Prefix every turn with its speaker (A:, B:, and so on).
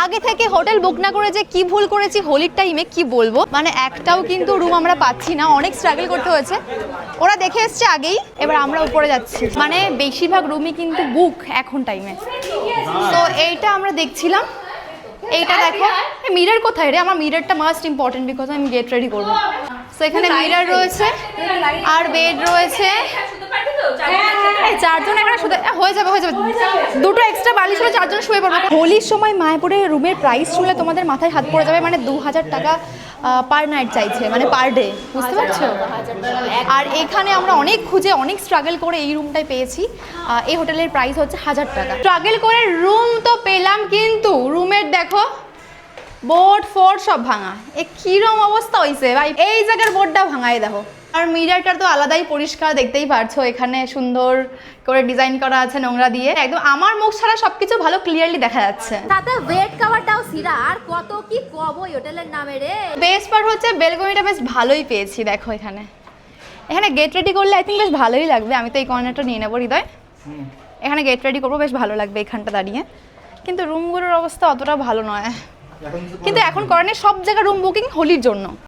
A: আগে থেকে hotel book না করে যে কি ভুল করেছি হোলির টাইমে কি বলবো, মানে একটাও কিন্তু রুম আমরা পাচ্ছি না, অনেক স্ট্রাগল করতে হয়েছে। ওরা দেখে এসছে আগেই, এবার আমরা উপরে যাচ্ছি, মানে বেশিরভাগ রুমই কিন্তু বুক এখন টাইমে। তো এইটা আমরা দেখছিলাম, এইটা দেখো। মিরর কোথায় রে? আমার মিররটা মাস্ট ইম্পর্টেন্ট, বিকজ আমি গেট রেডি করবো। তো এখানে মিরর রয়েছে আর বেড রয়েছে। চারজন এখানে শুতে হয়ে যাবে, দুটো এক্সট্রা বালিশ হলে চারজন শুয়ে পড়বে। হোলির সময় মায়াপুরে রুমের প্রাইস শুনলে তোমাদের মাথায় হাত পড়ে যাবে, মানে 2000 টাকা পার নাইট চাইছে, মানে পার ডে, বুঝতে পারছো? আর এখানে আমরা অনেক খুঁজে অনেক স্ট্রাগল করে এই রুমটাই পেয়েছি। এই হোটেলের প্রাইস হচ্ছে 1000 টাকা। স্ট্রাগল করে রুম তো পেলাম, কিন্তু রুমের দেখো বোর্ড ফোর্ড সব ভাঙা। এ কিরম অবস্থা হয়েছে ভাই, এই জায়গার বোর্ডটা ভাঙাই দেখো। আর মিররটা তো আলাদাই পরিষ্কার, দেখতেই পারছো এখানে সুন্দর করে ডিজাইন করা আছে নোংরা দিয়ে, একদম আমার মুখ ছাড়া সবকিছু ভালো ক্লিয়ারলি দেখা যাচ্ছে।
B: সাথে বেড কভারটাও সিরা, আর কত কি কব ওই হোটেলের নামে রে।
A: বেস্ট পার্ট হচ্ছে বেলকনিটা বেশ ভালোই পেয়েছি, দেখো এখানে গেট রেডি করলে আই থিঙ্ক বেশ ভালোই লাগবে। আমি তো এই কর্নারটা নিয়ে নেবো হৃদয়, এখানে গেট রেডি করবো, বেশ ভালো লাগবে এখানটা দাঁড়িয়ে। কিন্তু রুমগুলোর অবস্থা অতটা ভালো নয়, কিন্তু এখন করেনি সব জায়গায় রুম বুকিং হোলির জন্য।